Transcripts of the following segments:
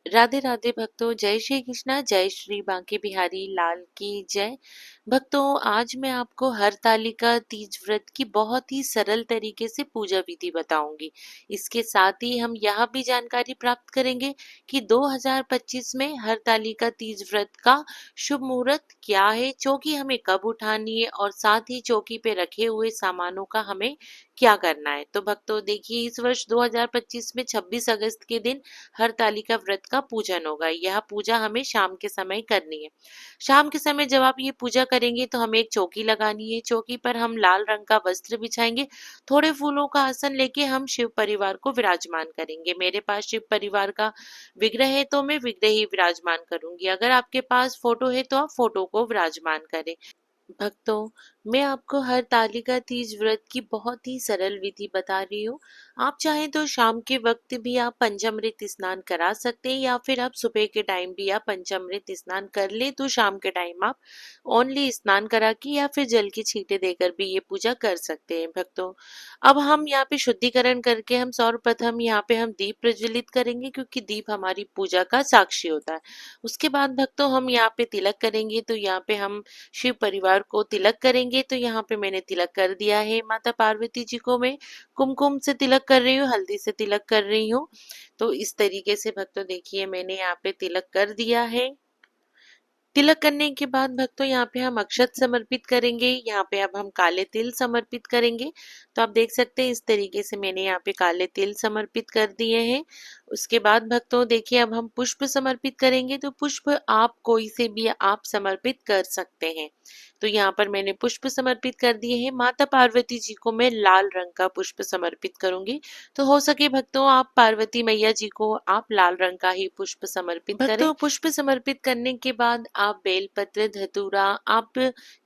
राधे राधे भक्तों, जय श्री कृष्णा, जय श्री बांके बिहारी लाल की जय। भक्तों, आज मैं आपको हरतालिका तीज व्रत की बहुत ही सरल तरीके से पूजा विधि बताऊंगी। इसके साथ ही हम यह भी जानकारी प्राप्त करेंगे कि 2025 में हरतालिका तीज व्रत का शुभ मुहूर्त क्या है, चौकी हमें कब उठानी है और साथ ही चौकी पे रखे हुए सामानों का हमें क्या करना है। तो भक्तों देखिए, इस वर्ष 2025 में 26 अगस्त के दिन हरतालिका व्रत का पूजन होगा। यह पूजा हमें शाम के समय करनी है। शाम के समय जब आप ये पूजा करेंगे तो हमें एक चौकी लगानी है। चौकी पर हम लाल रंग का वस्त्र बिछाएंगे। थोड़े फूलों का आसन लेके हम शिव परिवार को विराजमान करेंगे। मेरे पास शिव परिवार का विग्रह है तो मैं विग्रह ही विराजमान करूंगी। अगर आपके पास फोटो है तो आप फोटो को विराजमान करें। भक्तों, मैं आपको हरतालिका तीज व्रत की बहुत ही सरल विधि बता रही हूँ। आप चाहें तो शाम के वक्त भी आप पंचामृत स्नान करा सकते हैं, या फिर आप सुबह के टाइम भी आप पंचामृत स्नान कर ले तो शाम के टाइम आप ओनली स्नान करा के या फिर जल की छींटे देकर भी ये पूजा कर सकते हैं। भक्तों, अब हम यहाँ पे शुद्धिकरण करके हम सर्वप्रथम यहाँ पे हम दीप प्रज्वलित करेंगे, क्योंकि दीप हमारी पूजा का साक्षी होता है। उसके बाद भक्तों हम यहाँ पे तिलक करेंगे। तो यहाँ पे हम शिव परिवार को तिलक करेंगे। तो यहाँ पे मैंने तिलक कर दिया है। माता पार्वती जी को मैं कुमकुम से तिलक कर रही हूँ, हल्दी से तिलक कर रही हूँ। तो इस तरीके से भक्तों देखिए, मैंने यहाँ पे तिलक कर दिया है। तिलक करने के बाद भक्तों यहाँ पे हम अक्षत समर्पित करेंगे। यहाँ पे अब हम काले तिल समर्पित करेंगे। तो आप देख सकते हैं इस तरीके से मैंने यहाँ पे काले तिल समर्पित कर दिए हैं। उसके बाद भक्तों देखिए, अब हम पुष्प समर्पित करेंगे। तो पुष्प आप कोई से भी आप समर्पित कर सकते हैं। तो यहाँ पर मैंने पुष्प समर्पित कर दिए हैं। माता पार्वती जी को मैं लाल रंग का पुष्प समर्पित करूंगी। तो हो सके भक्तों आप पार्वती मैया जी को आप लाल रंग का ही पुष्प समर्पित करें। भक्तों, पुष्प समर्पित करने के बाद आप बेलपत्र, धतूरा आप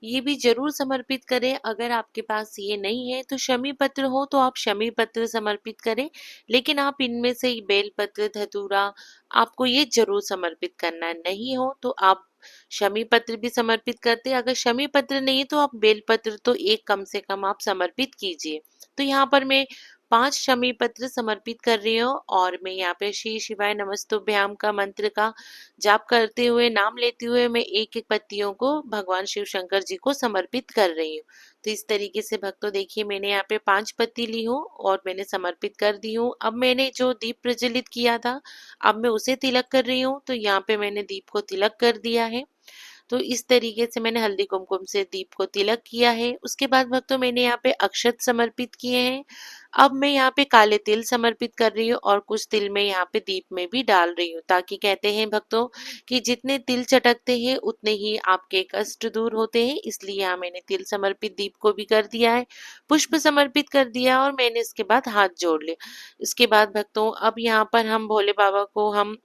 ये भी जरूर समर्पित करें। अगर आपके पास ये नहीं है तो शमी पत्र हो तो आप शमी पत्र समर्पित करें। लेकिन आप इनमें से बेलपत्र, धतूरा आपको ये जरूर समर्पित करना है। नहीं हो तो आप शमी पत्र भी समर्पित करते हैं। अगर शमी पत्र नहीं है तो आप बेलपत्र तो एक कम से कम आप समर्पित कीजिए। तो यहाँ पर मैं 5 शमी पत्र समर्पित कर रही हूँ और मैं यहाँ पे श्री शिवाय नमस्तुभ्याम का मंत्र का जाप करते हुए, नाम लेते हुए मैं एक एक पत्तियों को भगवान शिव शंकर जी को समर्पित कर रही हूँ। तो इस तरीके से भक्तों देखिए, मैंने यहाँ पे 5 पत्ती ली हूँ और मैंने समर्पित कर दी हूँ। अब मैंने जो दीप प्रज्वलित किया था, अब मैं उसे तिलक कर रही हूँ। तो यहाँ पे मैंने दीप को तिलक कर दिया है। तो इस तरीके से मैंने हल्दी कुमकुम से दीप को तिलक किया है। उसके बाद भक्तों मैंने यहाँ पे अक्षत समर्पित किए हैं। अब मैं यहाँ पे काले तिल समर्पित कर रही हूँ और कुछ तिल मैं यहाँ पे दीप में भी डाल रही हूँ, ताकि कहते हैं भक्तों कि जितने तिल चटकते हैं उतने ही आपके कष्ट दूर होते हैं। इसलिए यहाँ मैंने तिल समर्पित दीप को भी कर दिया है, पुष्प समर्पित कर दिया और मैंने इसके बाद हाथ जोड़ लिया। इसके बाद भक्तों अब यहाँ पर हम भोले बाबा को हम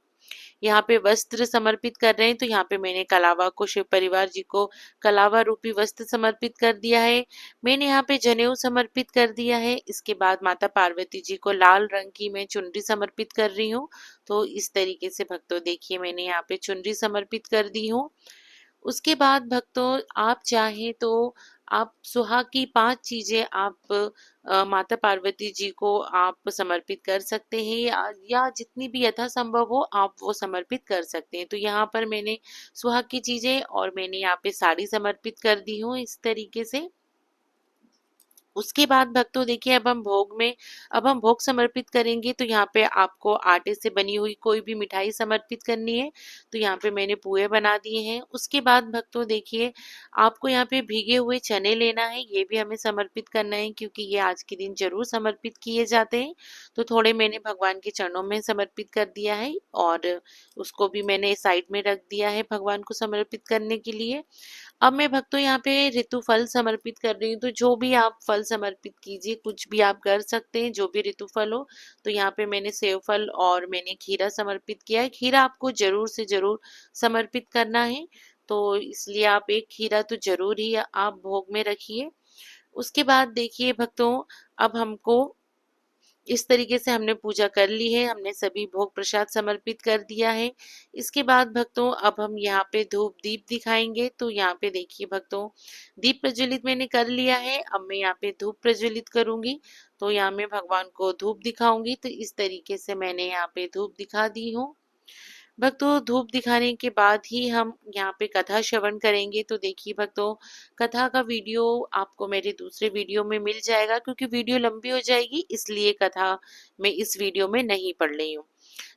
यहाँ पे वस्त्र समर्पित कर रहे हैं। तो यहाँ पे मैंने कलावा को, शिव परिवार जी को कलावा रूपी वस्त्र समर्पित कर दिया है। मैंने यहाँ पे जनेऊ समर्पित कर दिया है। इसके बाद माता पार्वती जी को लाल रंग की मैं चुनरी समर्पित कर रही हूँ। तो इस तरीके से भक्तों देखिए, मैंने यहाँ पे चुनरी समर्पित कर दी हूँ। उसके बाद भक्तों आप चाहें तो आप सुहाग की 5 चीजें आप माता पार्वती जी को आप समर्पित कर सकते हैं, या जितनी भी यथासंभव हो आप वो समर्पित कर सकते हैं। तो यहाँ पर मैंने सुहाग की चीजें और मैंने यहाँ पे साड़ी समर्पित कर दी हूँ इस तरीके से। उसके बाद भक्तों देखिए, अब हम भोग समर्पित करेंगे। तो यहाँ पे आपको आटे से बनी हुई कोई भी मिठाई समर्पित करनी है। तो यहाँ पे मैंने पुए बना दिए हैं। उसके बाद भक्तों देखिए, आपको यहाँ पे भीगे हुए चने लेना है, ये भी हमें समर्पित करना है, क्योंकि ये आज के दिन जरूर समर्पित किए जाते हैं। तो थोड़े मैंने भगवान के चरणों में समर्पित कर दिया है और उसको भी मैंने साइड में रख दिया है भगवान को समर्पित करने के लिए। अब मैं भक्तों यहाँ पे ऋतु फल समर्पित कर रही हूँ। तो जो भी आप फल समर्पित कीजिए, कुछ भी आप कर सकते हैं, जो भी ऋतु फल हो। तो यहाँ पे मैंने सेव फल और मैंने खीरा समर्पित किया है। खीरा आपको जरूर से जरूर समर्पित करना है, तो इसलिए आप एक खीरा तो जरूर ही आप भोग में रखिए। उसके बाद देखिए भक्तों, अब हमको इस तरीके से हमने पूजा कर ली है, हमने सभी भोग प्रसाद समर्पित कर दिया है। इसके बाद भक्तों अब हम यहाँ पे धूप दीप दिखाएंगे। तो यहाँ पे देखिए भक्तों, दीप प्रज्वलित मैंने कर लिया है। अब मैं यहाँ पे धूप प्रज्वलित करूंगी। तो यहाँ मैं भगवान को धूप दिखाऊंगी। तो इस तरीके से मैंने यहाँ पे धूप दिखा दी हूँ। भक्तों धूप दिखाने के बाद ही हम यहाँ पे कथा श्रवण करेंगे। तो देखिए भक्तों, कथा का वीडियो आपको मेरे दूसरे वीडियो में मिल जाएगा, क्योंकि वीडियो लंबी हो जाएगी इसलिए कथा मैं इस वीडियो में नहीं पढ़ रही हूँ।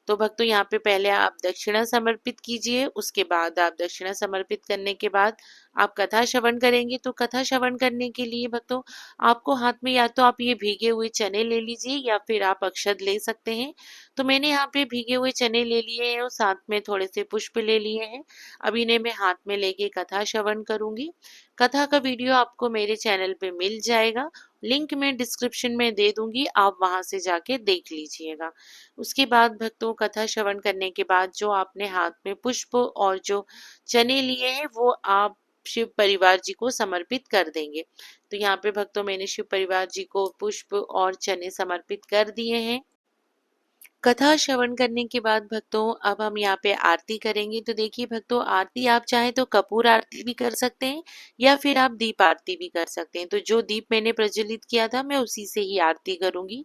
तो भक्तों यहाँ पे पहले आप दक्षिणा समर्पित कीजिए, उसके बाद आप दक्षिणा समर्पित करने के बाद आप कथा श्रवण करेंगे। तो कथा श्रवण करने के लिए भक्तों आपको हाथ में या तो आप ये भीगे हुए चने ले लीजिए या फिर आप अक्षत ले सकते हैं। तो मैंने यहाँ पे भीगे हुए चने ले लिए हैं और साथ में थोड़े से पुष्प ले लिए हैं। अब इन्हें मैं हाथ में लेके कथा श्रवण करूंगी। कथा का वीडियो आपको मेरे चैनल पे मिल जाएगा, लिंक मैं डिस्क्रिप्शन में दे दूंगी, आप वहां से जाके देख लीजिएगा। उसके बाद भक्तों कथा श्रवण करने के बाद जो आपने हाथ में पुष्प और जो चने लिए हैं वो आप शिव परिवार जी को समर्पित कर देंगे। तो यहाँ पे भक्तों मैंने शिव परिवार जी को पुष्प और चने समर्पित कर दिए हैं। कथा श्रवण करने के बाद भक्तों अब हम यहाँ पे आरती करेंगे। तो देखिए भक्तों, आरती आप चाहे तो कपूर आरती भी कर सकते हैं या फिर आप दीप आरती भी कर सकते हैं। तो जो दीप मैंने प्रज्वलित किया था मैं उसी से ही आरती करूंगी।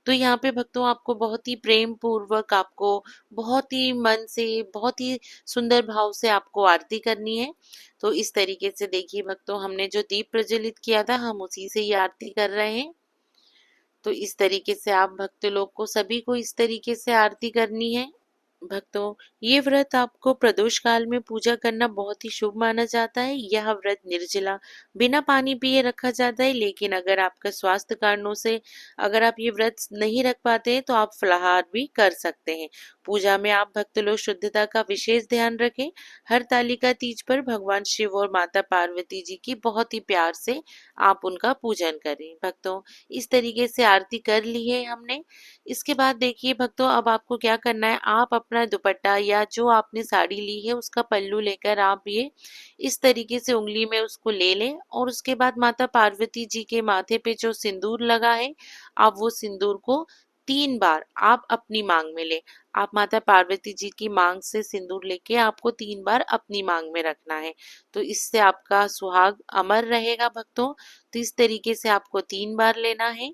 तो यहाँ पे भक्तों आपको बहुत ही प्रेम पूर्वक, आपको बहुत ही मन से, बहुत ही सुंदर भाव से आपको आरती करनी है। तो इस तरीके से देखिए भक्तों, हमने जो दीप प्रज्वलित किया था हम उसी से ही आरती कर रहे हैं। तो इस तरीके से आप भक्त लोग को, सभी को इस तरीके से आरती करनी है। भक्तों ये व्रत आपको प्रदोष काल में पूजा करना बहुत ही शुभ माना जाता है। यह व्रत निर्जला बिना पानी पिए रखा जाता है, लेकिन अगर आपका स्वास्थ्य कारणों से अगर आप ये व्रत नहीं रख पाते हैं तो आप फलाहार भी कर सकते हैं। पूजा में आप भक्त लोग शुद्धता का विशेष ध्यान रखें। हरतालिका तीज पर भगवान शिव और माता पार्वती जी की बहुत ही प्यार से आप उनका पूजन करें। भक्तों इस तरीके से आरती कर ली है हमने। इसके बाद देखिए भक्तों, अब आपको क्या करना है, आप अपना दुपट्टा या जो आपने साड़ी ली है उसका पल्लू लेकर आप ये इस तरीके से उंगली में उसको ले लें और उसके बाद माता पार्वती जी के माथे पे जो सिंदूर लगा है आप वो सिंदूर को 3 बार आप अपनी मांग में ले। आप माता पार्वती जी की मांग से सिंदूर लेके आपको 3 बार अपनी मांग में रखना है। तो इससे आपका सुहाग अमर रहेगा भक्तों। तो इस तरीके से आपको 3 बार लेना है।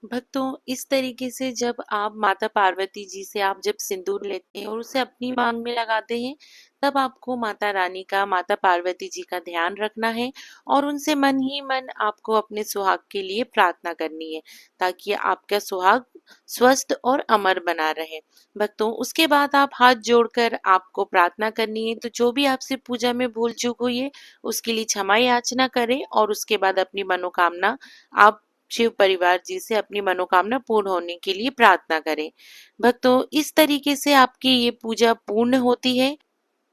भक्तों इस तरीके से जब आप माता पार्वती जी से आप जब सिंदूर लेते हैं और उसे अपनी मांग में लगाते हैं, तब आपको माता रानी का, माता पार्वती जी का ध्यान रखना है और उनसे मन ही मन आपको अपने सुहाग के लिए प्रार्थना करनी है, ताकि आपका सुहाग स्वस्थ और अमर बना रहे। भक्तों उसके बाद आप हाथ जोड़कर आपको प्रार्थना करनी है। तो जो भी आपसे पूजा में भूल चूक हुई है उसके लिए क्षमा याचना करें और उसके बाद अपनी मनोकामना आप शिव परिवार जी से अपनी मनोकामना पूर्ण होने के लिए प्रार्थना करें। भक्तों इस तरीके से आपकी ये पूजा पूर्ण होती है।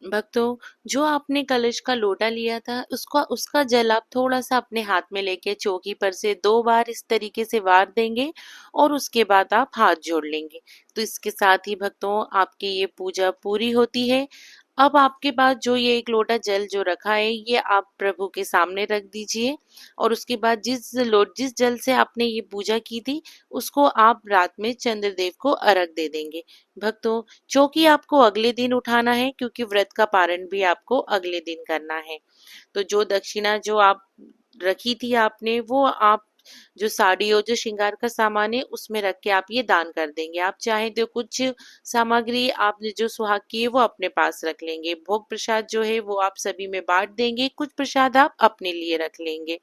भक्तों जो आपने कलश का लोटा लिया था उसका उसका जल आप थोड़ा सा अपने हाथ में लेके चौकी पर से 2 बार इस तरीके से वार देंगे और उसके बाद आप हाथ जोड़ लेंगे। तो इसके साथ ही भक्तों आपकी ये पूजा पूरी होती है। अब आपके पास जो ये एक लोटा जल जो रखा है ये आप प्रभु के सामने रख दीजिए और उसके बाद जिस जल से आपने ये पूजा की थी उसको आप रात में चंद्रदेव को अर्घ दे देंगे। भक्तों चौकी आपको अगले दिन उठाना है, क्योंकि व्रत का पारण भी आपको अगले दिन करना है। तो जो दक्षिणा जो आप रखी थी आपने, वो आप जो साड़ी और जो श्रृंगार का सामान है उसमें रख के आप ये दान कर देंगे। आप चाहें तो कुछ सामग्री आपने जो सुहाग की है वो अपने पास रख लेंगे। भोग प्रसाद जो है वो आप सभी में बांट देंगे, कुछ प्रसाद आप अपने लिए रख लेंगे।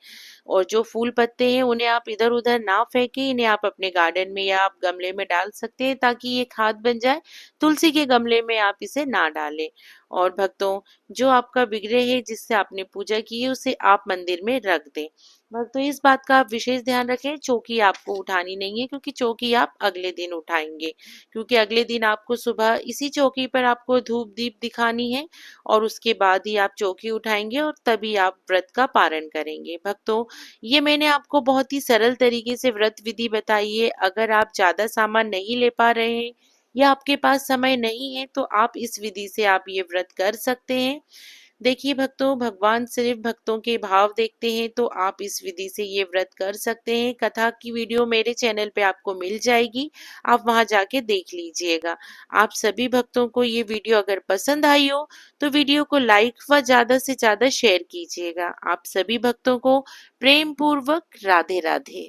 और जो फूल पत्ते हैं उन्हें आप इधर उधर ना फेंके, इन्हें आप अपने गार्डन में या आप गमले में डाल सकते हैं ताकि ये खाद बन जाए। तुलसी के गमले में आप इसे ना डालें। और भक्तों जो आपका विग्रह है जिससे आपने पूजा की है उसे आप मंदिर में रख दें। भक्तों इस बात का आप विशेष ध्यान रखें, चौकी आपको उठानी नहीं है, क्योंकि चौकी आप अगले दिन उठाएंगे। क्योंकि अगले दिन आपको सुबह इसी चौकी पर आपको धूप दीप दिखानी है और उसके बाद ही आप चौकी उठाएंगे और तभी आप व्रत का पारण करेंगे। भक्तों ये मैंने आपको बहुत ही सरल तरीके से व्रत विधि बताई है। अगर आप ज्यादा सामान नहीं ले पा रहे हैं या आपके पास समय नहीं है तो आप इस विधि से आप ये व्रत कर सकते हैं। देखिए भक्तों भगवान सिर्फ भक्तों के भाव देखते हैं, तो आप इस विधि से ये व्रत कर सकते हैं। कथा की वीडियो मेरे चैनल पे आपको मिल जाएगी, आप वहां जाके देख लीजिएगा। आप सभी भक्तों को ये वीडियो अगर पसंद आई हो तो वीडियो को लाइक व ज्यादा से ज्यादा शेयर कीजिएगा। आप सभी भक्तों को प्रेम पूर्वक राधे राधे।